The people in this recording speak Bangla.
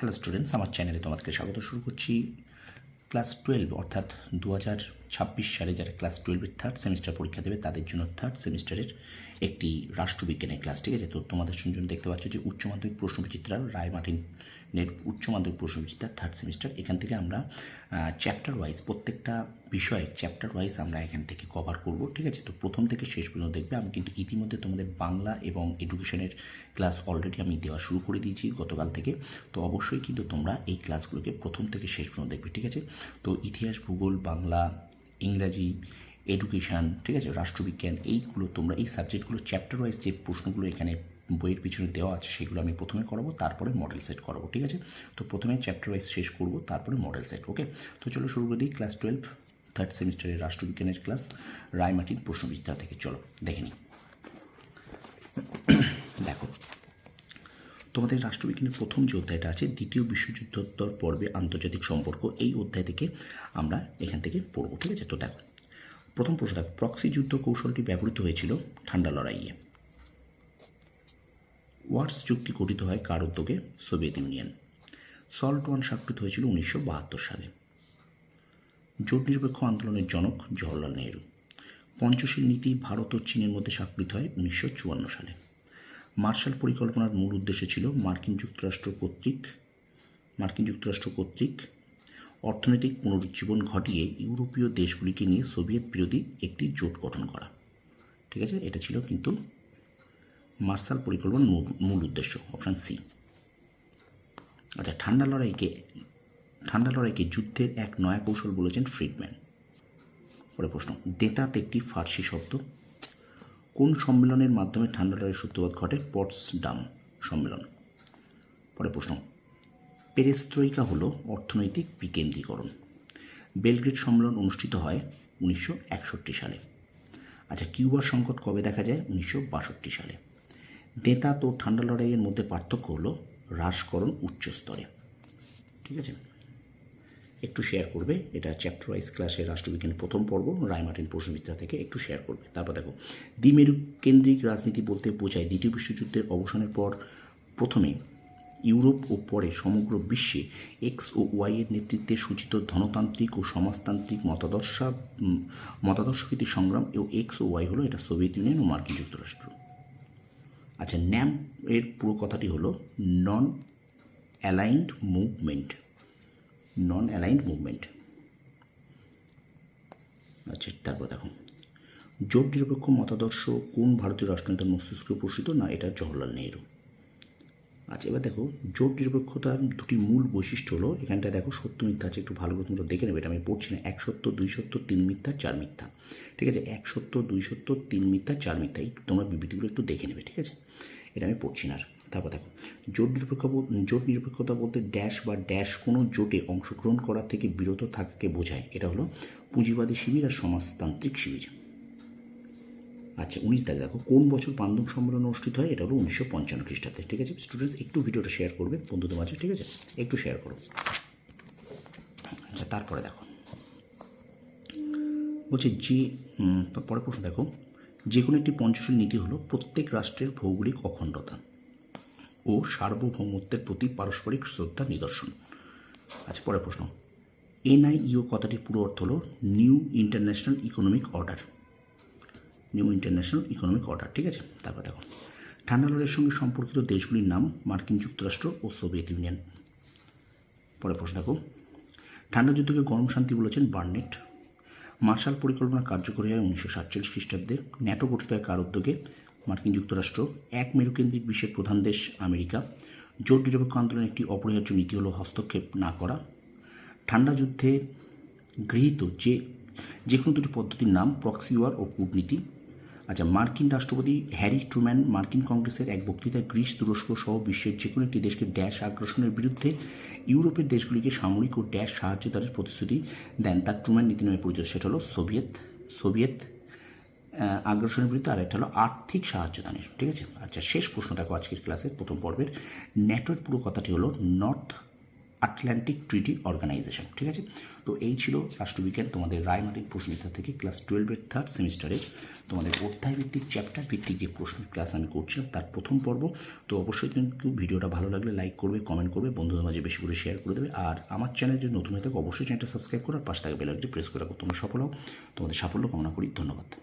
হ্যালো স্টুডেন্টস, আমার চ্যানেলে তোমাদেরকে স্বাগত। শুরু করছি ক্লাস 12 অর্থাৎ 2026 সালে যারা ক্লাস 12-এর থার্ড সেমিস্টার পরীক্ষা দেবে তাদের জন্য থার্ড সেমিস্টারের একটি রাষ্ট্রবিজ্ঞানের ক্লাস। ঠিক আছে, তো তোমাদের জন্য দেখতে পাচ্ছ যে উচ্চ মাধ্যমিক প্রশ্নবিচিত্রা রায় মার্টিনের উচ্চ মাধ্যমিক প্রশ্নবিচিত্রা থার্ড সেমিস্টার। এখান থেকে আমরা চ্যাপ্টার ওয়াইজ প্রত্যেকটা বিষয়ে চ্যাপ্টার ওয়াইজ আমরা এখান থেকে কভার করব। ঠিক আছে, তো প্রথম থেকে শেষ পর্যন্ত দেখবে। আমি কিন্তু ইতিমধ্যে তোমাদের বাংলা এবং এডুকেশনের ক্লাস অলরেডি আমি দেওয়া শুরু করে দিয়েছি গতকাল থেকে। তো অবশ্যই কিন্তু তোমরা এই ক্লাসগুলোকে প্রথম থেকে শেষ পর্যন্ত দেখবে। ঠিক আছে, তো ইতিহাস, ভূগোল, বাংলা, ইংরাজি, এডুকেশান, ঠিক আছে, রাষ্ট্রবিজ্ঞান, এইগুলো তোমরা এই সাবজেক্টগুলো চ্যাপ্টার ওয়াইজ যে প্রশ্নগুলো এখানে বইয়ের পিছনে দেওয়া আছে সেগুলো আমি প্রথমে করাবো, তারপরে মডেল সেট করাবো। ঠিক আছে, তো প্রথমে চ্যাপ্টার ওয়াইজ শেষ করবো, তারপরে মডেল সেট। ওকে, তো চলো শুরু করে দিই ক্লাস 12 থার্ড সেমিস্টারের রাষ্ট্রবিজ্ঞানের ক্লাস রায় মার্টিন প্রশ্নবিচিত্রা থেকে। চলো দেখে নিই। দেখো, তোমাদের রাষ্ট্রবিজ্ঞানের প্রথম যে অধ্যায়টা আছে দ্বিতীয় বিশ্বযুদ্ধোত্তর পর্বে আন্তর্জাতিক সম্পর্ক, এই অধ্যায় থেকে আমরা এখান থেকে পড়বো। ঠিক আছে, তো দেখো প্রথম প্রশ্ন, দেখো প্রক্সি যুদ্ধ কৌশলটি ব্যবহৃত হয়েছিল ঠান্ডা লড়াইয়ে। ওয়ার্স চুক্তি গঠিত হয় কার উদ্যোগে? Soviet union. সল্ট ওয়ান স্বাক্ষরিত হয়েছিল 1972 সালে। জোট নিরপেক্ষ আন্দোলনের জনক জওহরলাল নেহরু। পঞ্চশীল নীতি ভারত ও চীনের মধ্যে স্বাক্ষরিত হয় 1954 সালে। মার্শাল পরিকল্পনার মূল উদ্দেশ্য ছিল মার্কিন যুক্তরাষ্ট্র কর্তৃক অর্থনৈতিক পুনরুজ্জীবন ঘটিয়ে ইউরোপীয় দেশগুলিকে নিয়ে সোভিয়েত বিরোধী একটি জোট গঠন করা। ঠিক আছে, এটা ছিল কিন্তু মার্শাল পরিকল্পনার মূল উদ্দেশ্য, অপশান সি। আচ্ছা, ঠান্ডা লড়াইকে যুদ্ধের এক নয়া কৌশল বলেছেন ফ্রিডম্যান। পরে প্রশ্ন, দেতাত একটি ফার্সি শব্দ। কোন সম্মেলনের মাধ্যমে ঠান্ডা লড়াইয়ের সূত্রপাত ঘটে? পটসডাম সম্মেলন। পরে প্রশ্ন, পেরেস্ত্রয়িকা হল অর্থনৈতিক বিকেন্দ্রীকরণ। বেলগ্রেড সম্মেলন অনুষ্ঠিত হয় 1961 সালে। আচ্ছা, কিউবার সংকট কবে দেখা যায়? 1962 সালে। দেতাত ও ঠান্ডা লড়াইয়ের মধ্যে পার্থক্য হলো হ্রাসকরণ উচ্চ স্তরে। ঠিক আছে, একটু শেয়ার করবে, এটা চ্যাপ্টার ওয়াইজ ক্লাসের রাষ্ট্রবিজ্ঞানের প্রথম পর্ব রায় মার্টিন প্রশ্নবিচিত্রা থেকে, একটু শেয়ার করবে। তারপর দেখো, দ্বিমেরু কেন্দ্রিক রাজনীতি বলতে বোঝায় দ্বিতীয় বিশ্বযুদ্ধের অবসানের পর প্রথমে ইউরোপ ও পরে সমগ্র বিশ্বে এক্স ও ওয়াই এর নেতৃত্বে সূচিত ধনতান্ত্রিক ও সমাজতান্ত্রিক মতাদর্শভিত্তিক সংগ্রাম। ও এক্স ও ওয়াই হলো এটা সোভিয়েত ইউনিয়ন ও মার্কিন যুক্তরাষ্ট্র। আচ্ছা, ন্যাম এর পুরো কথাটি হলো নন অ্যালাইন্ড মুভমেন্ট। আচ্ছা, তারপর দেখো, জোট নিরপেক্ষ মতাদর্শ কোন ভারতীয় রাষ্ট্রনেতার মস্তিষ্কে প্রসিত? না, এটা জওহরলাল নেহরু। আচ্ছা, এবার দেখো জোট নিরপেক্ষতার দুটি মূল বৈশিষ্ট্য হলো, এখানটা দেখো সত্য মিথ্যা আছে, একটু ভালো করে তোমরা দেখে নেবে, এটা আমি পড়ছি না। 1 সত্য, 2 সত্য, 3 মিথ্যা, 4 মিথ্যা। ঠিক আছে, 1 সত্য, 2 সত্য, 3 মিথ্যা, 4 মিথ্যা, এই তোমরা বিবৃতিগুলো একটু দেখে নেবে। ঠিক আছে, এটা আমি পড়ছি না। তারপর দেখো, জোট নিরপেক্ষতা বলতে ড্যাশ বা ড্যাশ কোনো জোটে অংশগ্রহণ করা থেকে বিরত থাকাকে বোঝায়। এটা হলো পুঁজিবাদী শিবির আর সমাজতান্ত্রিক শিবির। আচ্ছা, 19 দেখো, কোন বছর বান্ধব সম্মেলন অনুষ্ঠিত হয়? এটা হলো 1955 খ্রিস্টাব্দে। ঠিক আছে স্টুডেন্টস, একটু ভিডিওটা শেয়ার করবে বন্ধুদের মাঝে। ঠিক আছে, একটু শেয়ার করো। আচ্ছা, তারপরে দেখো বলছে পরের প্রশ্ন দেখো, যে কোনো একটি পঞ্চশীল নীতি হলো প্রত্যেক রাষ্ট্রের ভৌগোলিক অখণ্ডতা ও সার্বভৌমত্বের প্রতি পারস্পরিক শ্রদ্ধা নিদর্শন। আচ্ছা, পরের প্রশ্ন, NIEO কথাটির পুরো অর্থ হলো নিউ ইন্টারন্যাশনাল ইকোনমিক অর্ডার। ঠিক আছে, তারপর দেখো, ঠান্ডা লড়াইয়ের সঙ্গে সম্পর্কিত দেশগুলির নাম মার্কিন যুক্তরাষ্ট্র ও সোভিয়েত ইউনিয়ন। পরের প্রশ্ন দেখো, ঠান্ডা যুদ্ধকে গরম শান্তি বলেছেন বার্নেট। মার্শাল পরিকল্পনা কার্যকরী হয় 1947 খ্রিস্টাব্দে। ন্যাটো গঠিত হয় কার উদ্যোগে? মার্কিন যুক্তরাষ্ট্র। এক মেরুকেন্দ্রিক বিশ্বের প্রধান দেশ আমেরিকা। জোট নিরপেক্ষ আন্দোলনের একটি অপরিহার্য নীতি হলো হস্তক্ষেপ না করা। ঠান্ডা যুদ্ধে গৃহীত যে কোনো দুটি পদ্ধতির নাম প্রক্সি ওয়ার ও কূটনীতি। আচ্ছা, মার্কিন রাষ্ট্রপতি হ্যারি ট্রুম্যান মার্কিন কংগ্রেসের এক বক্তৃতায় গ্রিস, তুরস্ক সহ বিশ্বের যে কোনো একটি দেশকে ড্যাশ আগ্রাসনের বিরুদ্ধে ইউরোপের দেশগুলিকে সামরিক ও ড্যাশ সাহায্যদানের প্রতিশ্রুতি দেন। তার ট্রুম্যান নীতি নামে পরিচিত। সেটা হলো সোভিয়েত আগ্রাসনের বিরুদ্ধে, আর একটা হলো আর্থিক সাহায্যদানের। ঠিক আছে, আচ্ছা শেষ প্রশ্ন দেখো আজকের ক্লাসের প্রথম পর্বের, ন্যাটোর পুরো কথাটি হলো নর্থ আটলান্টিক ট্রিটি অর্গানাইজেশন। ঠিক আছে, তো এই ছিল রাষ্ট্রবিজ্ঞান তোমাদের রায়মার্টিন প্রশ্নবিদ্যা থেকে ক্লাস 12-এর 3rd সেমিস্টারের তোমাদের অধ্যায় ভিত্তিক চ্যাপ্টার ভিত্তিক যে প্রশ্ন ক্লাস আমি করছিলাম তার প্রথম পর্ব। তো অবশ্যই কিন্তু ভিডিওটা ভালো লাগলে লাইক করবে, কমেন্ট করবে, বন্ধুদের মাঝে বেশি করে শেয়ার করে দেবে। আর আমার চ্যানেল যদি নতুন হয়ে থাকে অবশ্যই চ্যানেলটা সাবস্ক্রাইব করে আর পাশে থাকা বেল আইকনটি প্রেস করে রাখো। তোমরা সফল হও, তোমাদের সাফল্য কামনা করি। ধন্যবাদ।